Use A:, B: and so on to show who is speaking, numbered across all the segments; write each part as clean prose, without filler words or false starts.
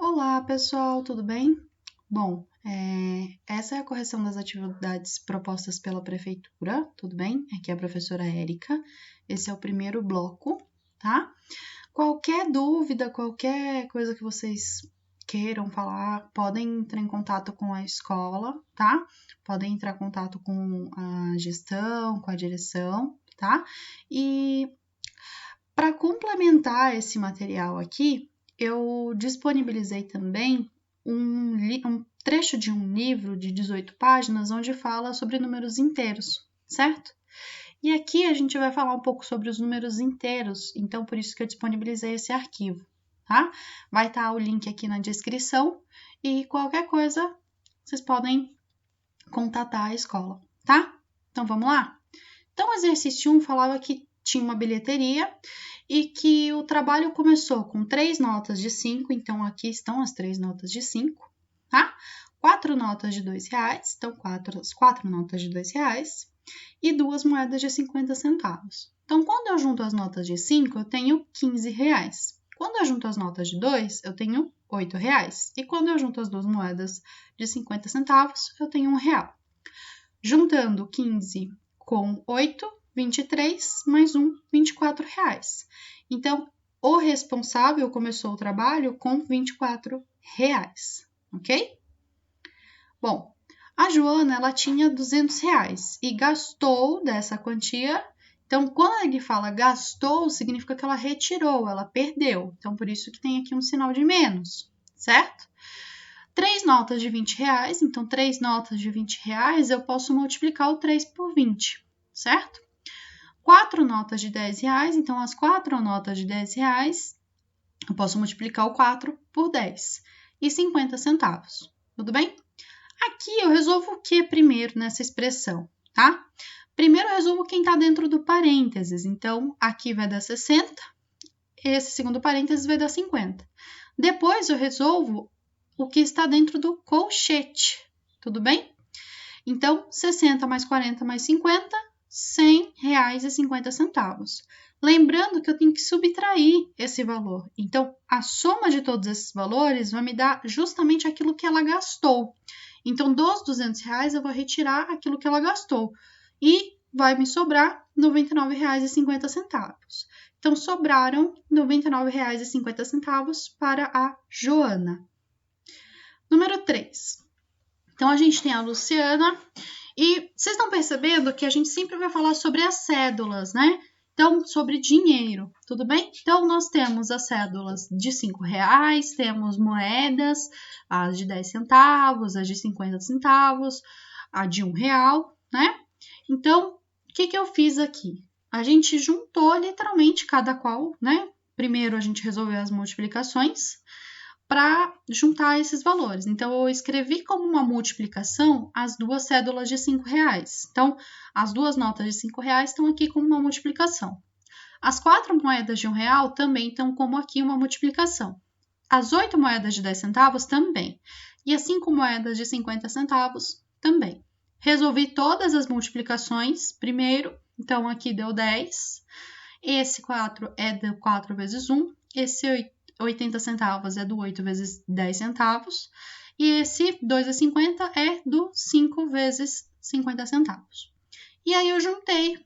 A: Olá, pessoal, tudo bem? Bom, essa é a correção das atividades propostas pela prefeitura, tudo bem? Aqui é a professora Érica. Esse é o primeiro bloco, tá? Qualquer dúvida, qualquer coisa que vocês queiram falar, podem entrar em contato com a escola, tá? Podem entrar em contato com a gestão, com a direção, tá? E para complementar esse material aqui, eu disponibilizei também um trecho de um livro de 18 páginas onde fala sobre números inteiros, certo? E aqui a gente vai falar um pouco sobre os números inteiros, então por isso que eu disponibilizei esse arquivo, tá? Vai estar o link aqui na descrição e qualquer coisa vocês podem contatar a escola, tá? Então vamos lá? Então o exercício 1 falava que tinha uma bilheteria e que o trabalho começou com 3 notas de 5, então aqui estão as 3 notas de 5, tá? 4 notas de R$2, então as 4 notas de R$2, e 2 moedas de 50 centavos. Então, quando eu junto as notas de 5, eu tenho R$15. Quando eu junto as notas de 2, eu tenho R$8. E quando eu junto as duas moedas de 50 centavos, eu tenho R$1. Juntando 15 com 8, 23, mais 1, R$24. Então, o responsável começou o trabalho com R$24, ok? Bom, a Joana, ela tinha R$200 e gastou dessa quantia. Então, quando ele fala gastou, significa que ela retirou, ela perdeu. Então, por isso que tem aqui um sinal de menos, certo? 3 notas de R$20, então 3 notas de R$20, eu posso multiplicar o 3 por 20, certo? 4 notas de R$10, então as 4 notas de R$10, eu posso multiplicar o 4 por 10. E 50 centavos, tudo bem? Aqui eu resolvo o que primeiro nessa expressão, tá? Primeiro eu resolvo quem está dentro do parênteses, então aqui vai dar 60, esse segundo parênteses vai dar 50. Depois eu resolvo o que está dentro do colchete, tudo bem? Então, 60 mais 40 mais 50, R$100,50. Lembrando que eu tenho que subtrair esse valor. Então, a soma de todos esses valores vai me dar justamente aquilo que ela gastou. Então, dos R$200, eu vou retirar aquilo que ela gastou. E vai me sobrar R$99,50. Então, sobraram R$99,50 para a Joana. Número 3. Então, a gente tem a Luciana e vocês estão percebendo que a gente sempre vai falar sobre as cédulas, né? Então, sobre dinheiro, tudo bem? Então, nós temos as cédulas de R$5, temos moedas, as de 10 centavos, as de 50 centavos, a de R$1, né? Então, o que eu fiz aqui? A gente juntou literalmente cada qual, né? Primeiro, a gente resolveu as multiplicações para juntar esses valores. Então, eu escrevi como uma multiplicação as duas cédulas de R$5. Então, as duas notas de R$5 estão aqui como uma multiplicação. As 4 moedas de R$1 também estão como aqui uma multiplicação. As 8 moedas de 10 centavos também. E as 5 moedas de 50 centavos também. Resolvi todas as multiplicações primeiro. Então, aqui deu 10. Esse 4 é do 4 vezes 1. Esse 80 centavos é do 8 vezes 10 centavos. E esse 2,50 é do 5 vezes 50 centavos. E aí eu juntei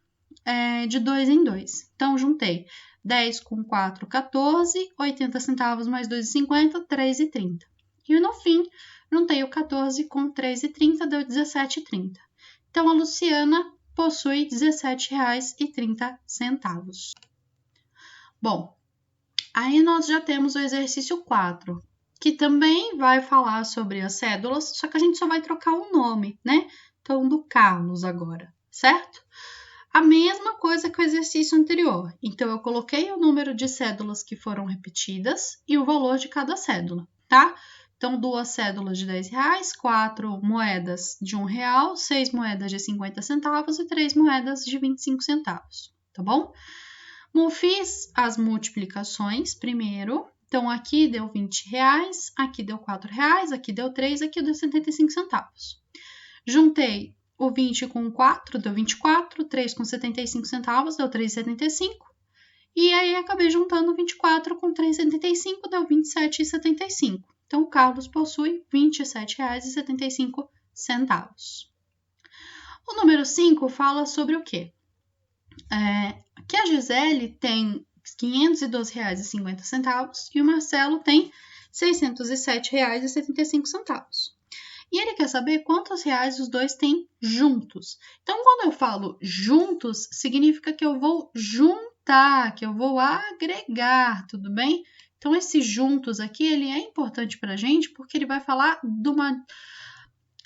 A: de 2 em 2. Então, juntei 10 com 4, 14, 80 centavos mais 2,50, 3,30. E no fim, juntei o 14 com 3,30, deu 17,30. Então, a Luciana possui R$17,30. Bom, aí nós já temos o exercício 4, que também vai falar sobre as cédulas, só que a gente só vai trocar o nome, né? Então, do Carlos agora, certo? A mesma coisa que o exercício anterior. Então, eu coloquei o número de cédulas que foram repetidas e o valor de cada cédula, tá? Então, 2 cédulas de R$10, 4 moedas de R$1, 6 moedas de 50 centavos e 3 moedas de 25 centavos, tá bom? Fiz as multiplicações primeiro. Então, aqui deu R$20, aqui deu R$4, aqui deu 3, aqui deu 75 centavos. Juntei o 20 com 4, deu 24, 3 com 75 centavos, deu 3,75. E aí, acabei juntando 24 com 3,75, deu 27,75. Então, o Carlos possui R$ 27,75. O número 5 fala sobre o quê? Que a Gisele tem R$ 512,50 e o Marcelo tem R$ 607,75. E ele quer saber quantos reais os dois têm juntos. Então, quando eu falo juntos, significa que eu vou juntar, que eu vou agregar, tudo bem? Então, esse juntos aqui, ele é importante para a gente porque ele vai falar de uma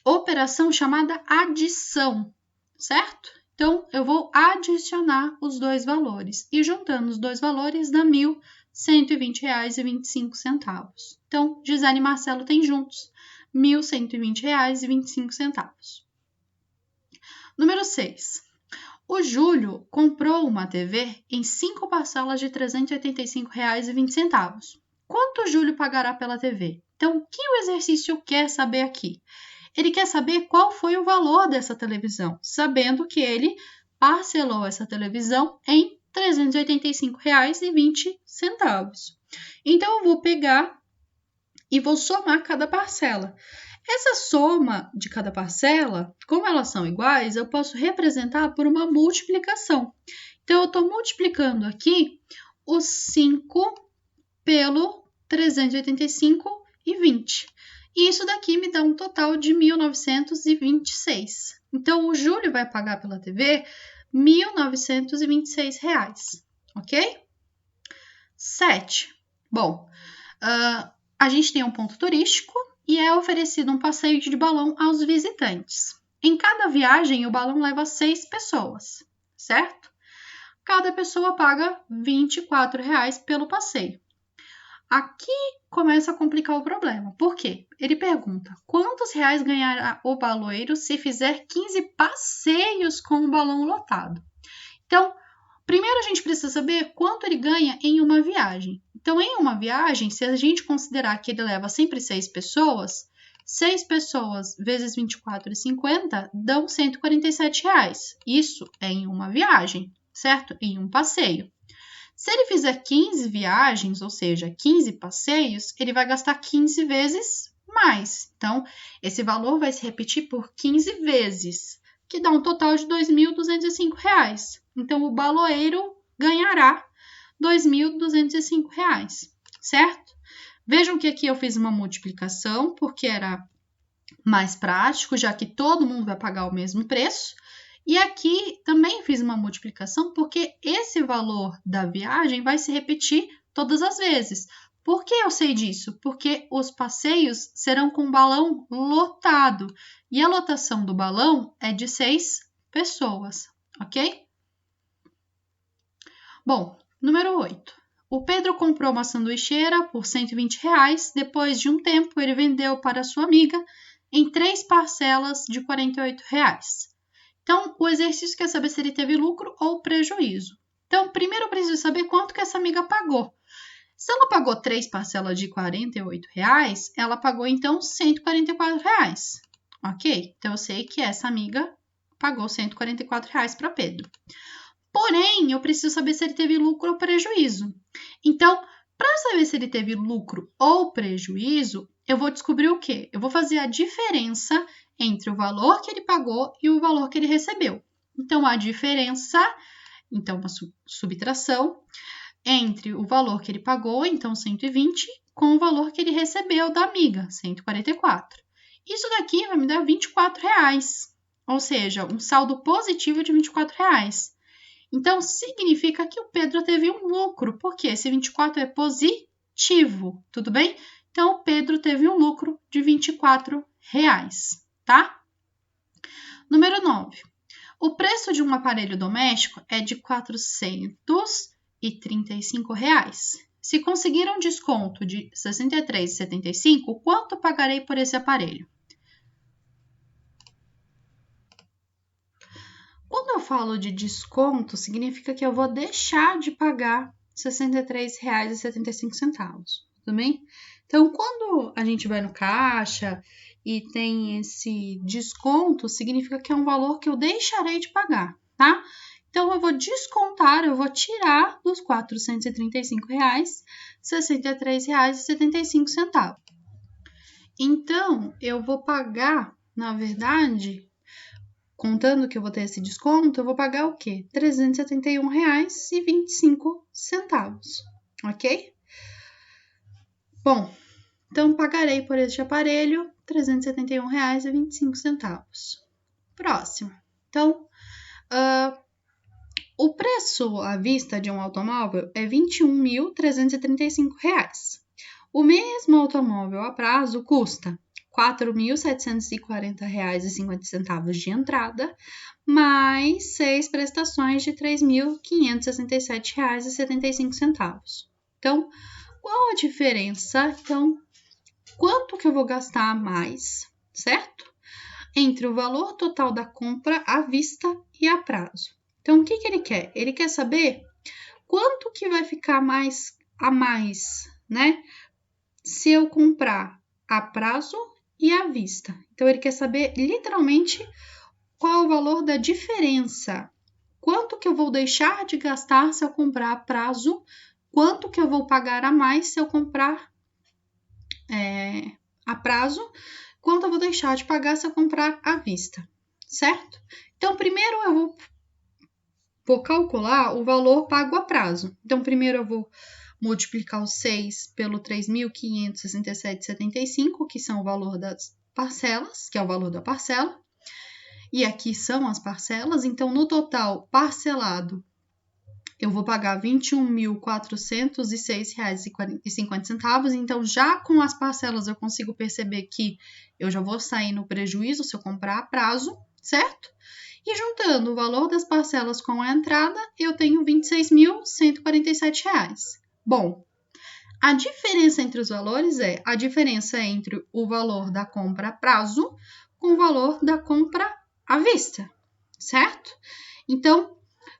A: operação chamada adição, certo? Então, eu vou adicionar os dois valores. E juntando os dois valores dá R$ 1.120,25. Então, Gisele e Marcelo têm juntos R$ 1.120,25. Número 6. O Júlio comprou uma TV em 5 parcelas de R$ 385,20. Quanto o Júlio pagará pela TV? Então, o que o exercício quer saber aqui? Ele quer saber qual foi o valor dessa televisão, sabendo que ele parcelou essa televisão em R$ 385,20. Então, eu vou pegar e vou somar cada parcela. Essa soma de cada parcela, como elas são iguais, eu posso representar por uma multiplicação. Então, eu estou multiplicando aqui os 5 pelo 385,20. E isso daqui me dá um total de 1.926. Então, o Júlio vai pagar pela TV R$ 1.926, ok? 7. Bom, a gente tem um ponto turístico e é oferecido um passeio de balão aos visitantes. Em cada viagem, o balão leva 6 pessoas, certo? Cada pessoa paga R$ 24,00 pelo passeio. Aqui começa a complicar o problema. Por quê? Ele pergunta, quantos reais ganhará o baloeiro se fizer 15 passeios com o balão lotado? Então, primeiro a gente precisa saber quanto ele ganha em uma viagem. Então, em uma viagem, se a gente considerar que ele leva sempre 6 pessoas, 6 pessoas vezes R$ 24,50 dão R$ 147,00. Isso é em uma viagem, certo? Em um passeio. Se ele fizer 15 viagens, ou seja, 15 passeios, ele vai gastar 15 vezes mais. Então, esse valor vai se repetir por 15 vezes, que dá um total de R$ 2.205. Então, o baloeiro ganhará R$ 2.205, certo? Vejam que aqui eu fiz uma multiplicação, porque era mais prático, já que todo mundo vai pagar o mesmo preço. E aqui também fiz uma multiplicação, porque esse valor da viagem vai se repetir todas as vezes. Por que eu sei disso? Porque os passeios serão com balão lotado. E a lotação do balão é de 6 pessoas, ok? Bom, número 8. O Pedro comprou uma sanduicheira por R$ 120,00. Depois de um tempo, ele vendeu para sua amiga em 3 parcelas de R$ 48,00. Então, o exercício quer saber se ele teve lucro ou prejuízo. Então, primeiro eu preciso saber quanto que essa amiga pagou. Se ela pagou 3 parcelas de R$ 48,00, ela pagou, então, R$ 144,00. Ok? Então, eu sei que essa amiga pagou R$ 144,00 para Pedro. Porém, eu preciso saber se ele teve lucro ou prejuízo. Então, para saber se ele teve lucro ou prejuízo, eu vou descobrir o quê? Eu vou fazer a diferença entre o valor que ele pagou e o valor que ele recebeu. Então, a diferença, então uma subtração, entre o valor que ele pagou, então 120, com o valor que ele recebeu da amiga, 144. Isso daqui vai me dar R$ 24,00, ou seja, um saldo positivo de R$ 24,00. Então, significa que o Pedro teve um lucro, porque esse 24 é positivo, tudo bem? Então, o Pedro teve um lucro de R$ 24,00, tá? Número 9. O preço de um aparelho doméstico é de R$ 435,00. Se conseguir um desconto de R$ 63,75, quanto pagarei por esse aparelho? Quando eu falo de desconto, significa que eu vou deixar de pagar R$ 63,75, tudo bem? Então, quando a gente vai no caixa e tem esse desconto, significa que é um valor que eu deixarei de pagar, tá? Então, eu vou descontar, eu vou tirar dos R$ 435,00, R$ 63,75. Então, eu vou pagar, na verdade, contando que eu vou ter esse desconto, eu vou pagar o quê? R$ 371,25, ok? Bom, então pagarei por este aparelho R$ 371,25. Próximo. Então, o preço à vista de um automóvel é R$ 21.335. O mesmo automóvel a prazo custa R$ 4.740,50 de entrada, mais 6 prestações de R$ 3.567,75. Então, qual a diferença? Então, quanto que eu vou gastar a mais, certo? Entre o valor total da compra à vista e a prazo. Então, o que ele quer? Ele quer saber quanto que vai ficar mais a mais, né? Se eu comprar a prazo e à vista. Então, ele quer saber literalmente qual é o valor da diferença. Quanto que eu vou deixar de gastar se eu comprar a prazo, quanto que eu vou pagar a mais se eu comprar a prazo, quanto eu vou deixar de pagar se eu comprar à vista, certo? Então, primeiro eu vou calcular o valor pago a prazo. Então, primeiro eu vou multiplicar o 6 pelo 3.567,75, que são o valor das parcelas, que é o valor da parcela. E aqui são as parcelas. Então, no total parcelado, eu vou pagar R$ 21.406,50. Então, já com as parcelas, eu consigo perceber que eu já vou sair no prejuízo se eu comprar a prazo, certo? E juntando o valor das parcelas com a entrada, eu tenho R$ 26.147. Bom, a diferença entre os valores é a diferença entre o valor da compra a prazo com o valor da compra à vista, certo? Então,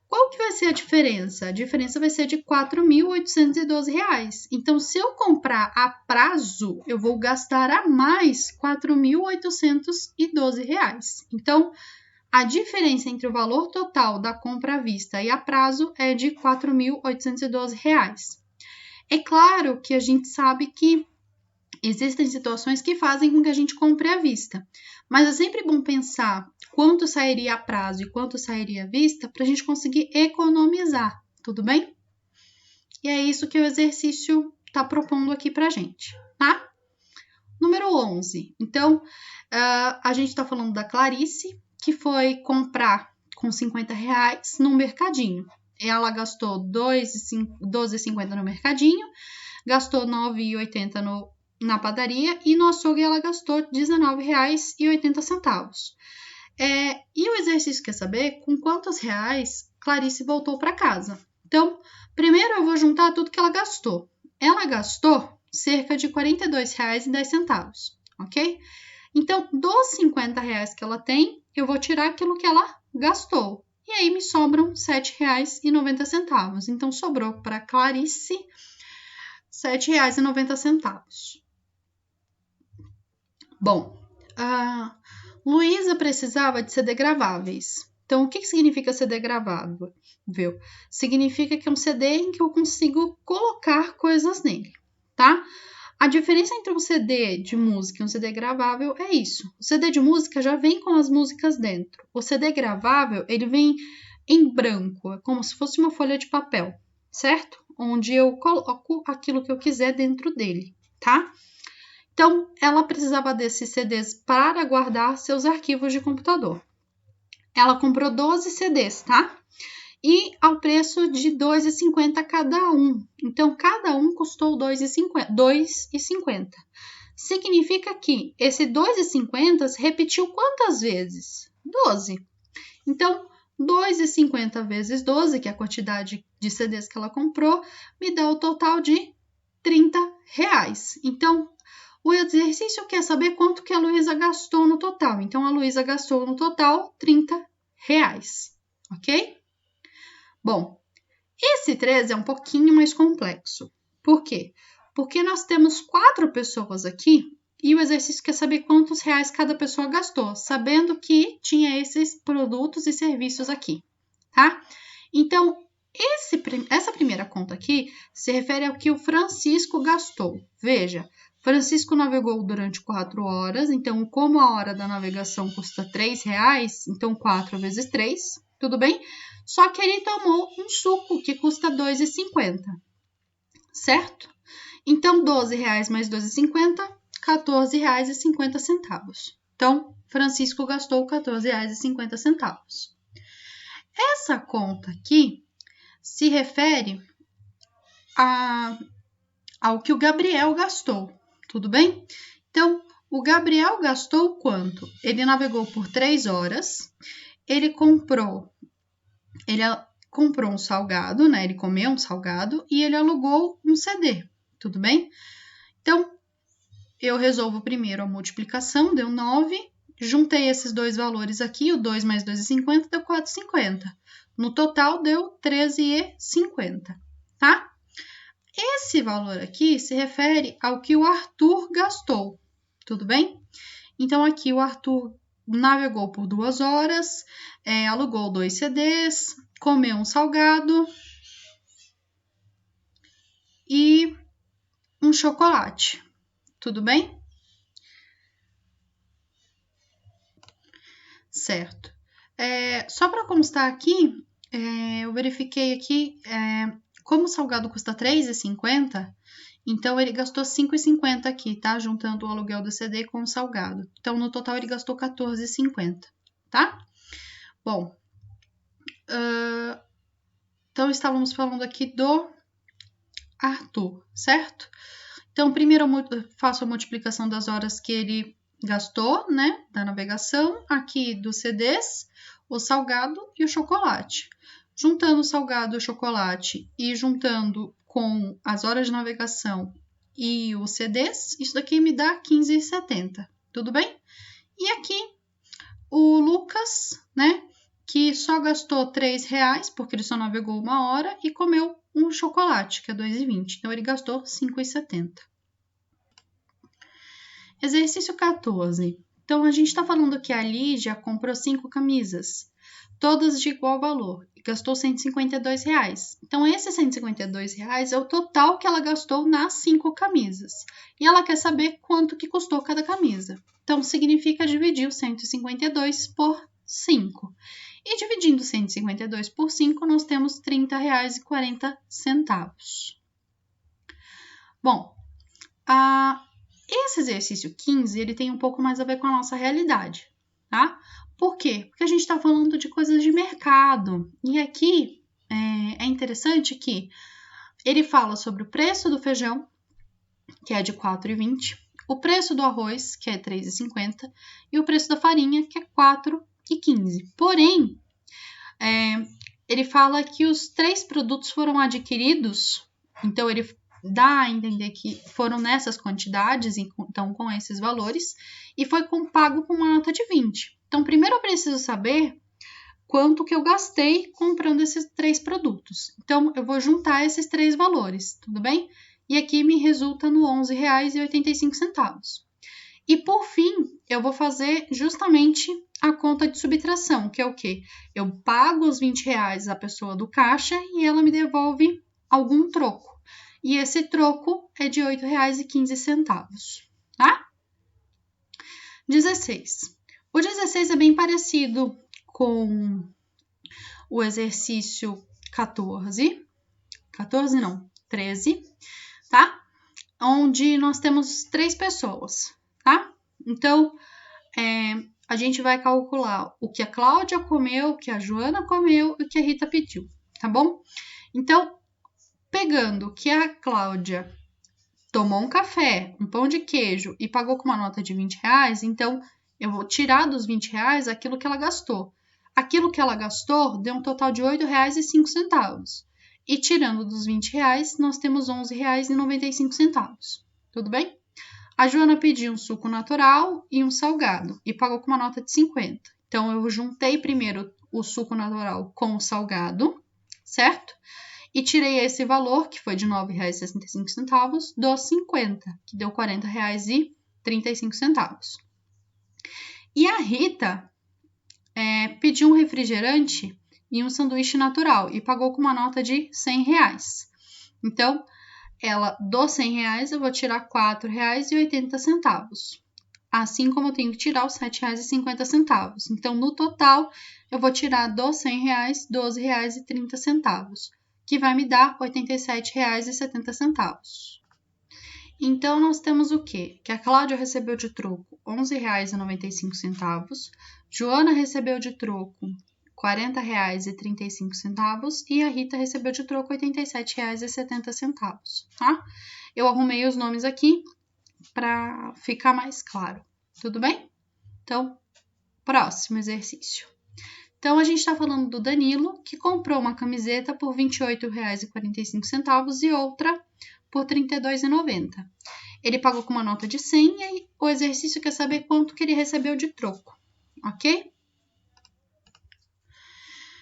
A: qual que vai ser a diferença? A diferença vai ser de R$ 4.812. Então, se eu comprar a prazo, eu vou gastar a mais R$ 4.812. Então, a diferença entre o valor total da compra à vista e a prazo é de R$ 4.812. É claro que a gente sabe que existem situações que fazem com que a gente compre à vista, mas é sempre bom pensar quanto sairia a prazo e quanto sairia à vista para a gente conseguir economizar, tudo bem? E é isso que o exercício está propondo aqui para a gente, tá? Número 11. Então, a gente está falando da Clarice, que foi comprar com R$ 50 no mercadinho. Ela gastou R$ 12,50 no mercadinho, gastou R$ 9,80 na padaria e no açougue ela gastou R$ 19,80. E o exercício quer saber com quantos reais Clarice voltou para casa. Então, primeiro eu vou juntar tudo que ela gastou. Ela gastou cerca de R$ 42,10, ok? Então, dos R$ 50 que ela tem, eu vou tirar aquilo que ela gastou. E aí me sobram R$ 7,90. Então, sobrou para Clarice R$ 7,90. Bom, a Luísa precisava de CD graváveis. Então, o que significa CD gravável? Significa que é um CD em que eu consigo colocar coisas nele, tá? A diferença entre um CD de música e um CD gravável é isso. O CD de música já vem com as músicas dentro. O CD gravável, ele vem em branco, é como se fosse uma folha de papel, certo? Onde eu coloco aquilo que eu quiser dentro dele, tá? Então, ela precisava desses CDs para guardar seus arquivos de computador. Ela comprou 12 CDs, tá? E ao preço de R$ 2,50 cada um. Então, cada um custou R$ 2,50. Significa que esse R$ 2,50 se repetiu quantas vezes? 12. Então, 2,50 vezes 12, que é a quantidade de CDs que ela comprou, me dá o total de R$ 30. Então, o exercício quer saber quanto que a Luísa gastou no total. Então, a Luísa gastou no total R$ 30, ok? Bom, esse 13 é um pouquinho mais complexo. Por quê? Porque nós temos 4 pessoas aqui e o exercício quer saber quantos reais cada pessoa gastou, sabendo que tinha esses produtos e serviços aqui, tá? Então, essa primeira conta aqui se refere ao que o Francisco gastou. Veja, Francisco navegou durante 4 horas, então como a hora da navegação custa R$3, então 4 vezes 3, tudo bem? Só que ele tomou um suco que custa R$2,50, certo? Então, R$12 mais R$2,50, R$14,50. Então, Francisco gastou R$14,50. Essa conta aqui se refere ao que o Gabriel gastou, tudo bem? Então, o Gabriel gastou quanto? Ele navegou por 3 horas, ele comprou um salgado, né? Ele comeu um salgado e ele alugou um CD, tudo bem? Então, eu resolvo primeiro a multiplicação, deu 9, juntei esses dois valores aqui, o 2 mais 2,50 deu 4,50. No total, deu 13,50, tá? Esse valor aqui se refere ao que o Arthur gastou, tudo bem? Então, aqui o Arthur navegou por 2 horas, alugou 2 CDs, comeu um salgado e um chocolate, tudo bem? Certo. Só para constar aqui, eu verifiquei aqui, como o salgado custa R$3,50, então ele gastou R$5,50 aqui, tá? Juntando o aluguel do CD com o salgado. Então, no total, ele gastou R$14,50, tá? Bom, então estávamos falando aqui do Arthur, certo? Então, primeiro eu faço a multiplicação das horas que ele gastou, né, da navegação, aqui dos CDs, o salgado e o chocolate. Juntando o salgado e o chocolate e juntando com as horas de navegação e os CDs, isso daqui me dá R$15,70, tudo bem? E aqui o Lucas, né, que só gastou R$3, porque ele só navegou 1 hora e comeu um chocolate, que é R$2,20. Então, ele gastou R$5,70. Exercício 14. Então, a gente está falando que a Lídia comprou 5 camisas, todas de igual valor, e gastou R$152. Então, esses R$152 é o total que ela gastou nas 5 camisas. E ela quer saber quanto que custou cada camisa. Então, significa dividir o 152 por 5. E dividindo 152 por 5, nós temos R$30,40. Bom, esse exercício 15, ele tem um pouco mais a ver com a nossa realidade, tá? Por quê? Porque a gente está falando de coisas de mercado. E aqui é interessante que ele fala sobre o preço do feijão, que é de R$4,20, o preço do arroz, que é R$3,50, e o preço da farinha, que é R$4,15. Porém, ele fala que os 3 produtos foram adquiridos, então ele dá a entender que foram nessas quantidades, então com esses valores, e foi pago com uma nota de 20. Então, primeiro eu preciso saber quanto que eu gastei comprando esses 3 produtos. Então, eu vou juntar esses 3 valores, tudo bem? E aqui me resulta no R$11,85. E por fim, eu vou fazer justamente a conta de subtração, que é o quê? Eu pago os R$20 à pessoa do caixa e ela me devolve algum troco. E esse troco é de R$8,15, tá? 16. O 16 é bem parecido com o exercício 13, tá? Onde nós temos 3 pessoas, tá? Então, a gente vai calcular o que a Cláudia comeu, o que a Joana comeu e o que a Rita pediu, tá bom? Então, pegando que a Cláudia tomou um café, um pão de queijo e pagou com uma nota de R$20, então eu vou tirar dos R$20 aquilo que ela gastou. Aquilo que ela gastou deu um total de R$8,05. E tirando dos R$20, nós temos R$11,95. Tudo bem? A Joana pediu um suco natural e um salgado e pagou com uma nota de 50. Então, eu juntei primeiro o suco natural com o salgado, certo? E tirei esse valor, que foi de R$9,65, dos 50, que deu R$40,35. E a Rita pediu um refrigerante e um sanduíche natural e pagou com uma nota de R$100. Então, ela dos R$100 eu vou tirar R$4,80. Assim como eu tenho que tirar os R$7,50. Então, no total, eu vou tirar dos R$100 R$12,30, que vai me dar R$87,70. Então, nós temos o quê? Que a Cláudia recebeu de troco R$11,95, Joana recebeu de troco R$40,35 e a Rita recebeu de troco R$87,70, tá? Eu arrumei os nomes aqui para ficar mais claro, tudo bem? Então, próximo exercício. Então, a gente está falando do Danilo, que comprou uma camiseta por R$28,45 e outra por R$32,90. Ele pagou com uma nota de 100 e o exercício quer saber quanto que ele recebeu de troco, ok?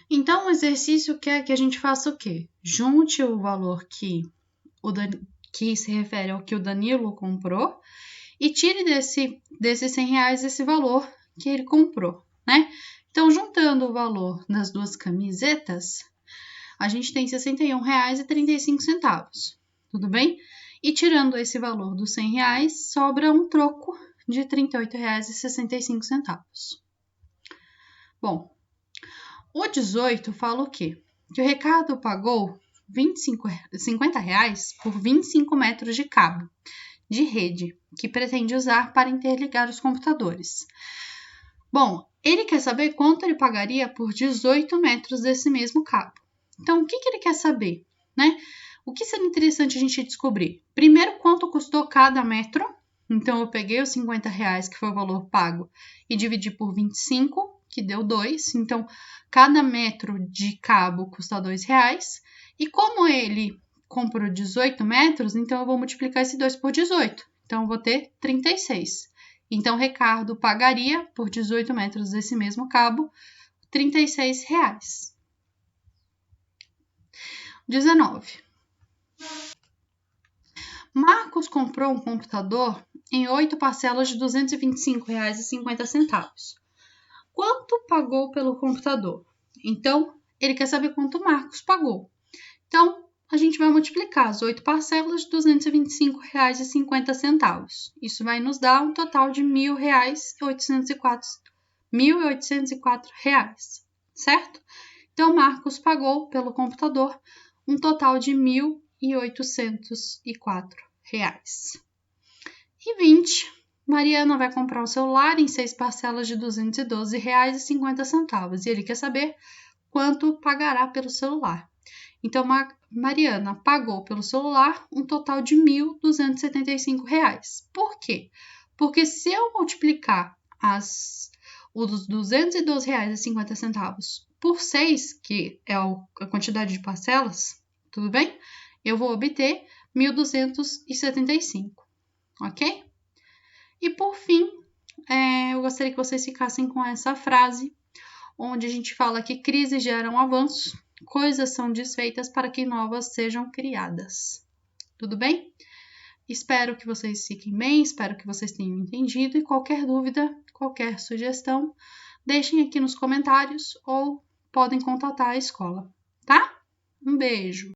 A: Então, o exercício quer que a gente faça o quê? Junte o valor que se refere ao que o Danilo comprou e tire desses R$100 esse valor que ele comprou, né? Então, juntando o valor das duas camisetas, a gente tem R$61,35, tudo bem? E tirando esse valor dos R$100, sobra um troco de R$38,65. Bom, o 18 fala o quê? Que o Ricardo pagou R$50 por 25 metros de cabo de rede que pretende usar para interligar os computadores. Bom, ele quer saber quanto ele pagaria por 18 metros desse mesmo cabo. Então, o que ele quer saber, né? O que seria interessante a gente descobrir? Primeiro, quanto custou cada metro. Então, eu peguei os R$50, que foi o valor pago, e dividi por 25, que deu 2. Então, cada metro de cabo custa R$2. E como ele comprou 18 metros, então eu vou multiplicar esse 2 por 18. Então, eu vou ter 36. Então, Ricardo pagaria por 18 metros desse mesmo cabo R$36. 19. Marcos comprou um computador em 8 parcelas de R$225,50. Quanto pagou pelo computador? Então, ele quer saber quanto Marcos pagou. Então, a gente vai multiplicar as 8 parcelas de R$225,50. Isso vai nos dar um total de R$1.804, certo? Então, Marcos pagou pelo computador um total de R$1.804. E 20, Mariana vai comprar um celular em 6 parcelas de R$212,50 e ele quer saber quanto pagará pelo celular. Então, Mariana pagou pelo celular um total de R$1.275. Por quê? Porque se eu multiplicar os R$212,50 por 6, que é a quantidade de parcelas, tudo bem? Eu vou obter R$1.275, ok? E por fim, eu gostaria que vocês ficassem com essa frase, onde a gente fala que crises geram avanços, coisas são desfeitas para que novas sejam criadas. Tudo bem? Espero que vocês fiquem bem, espero que vocês tenham entendido e qualquer dúvida, qualquer sugestão, deixem aqui nos comentários ou podem contatar a escola, tá? Um beijo!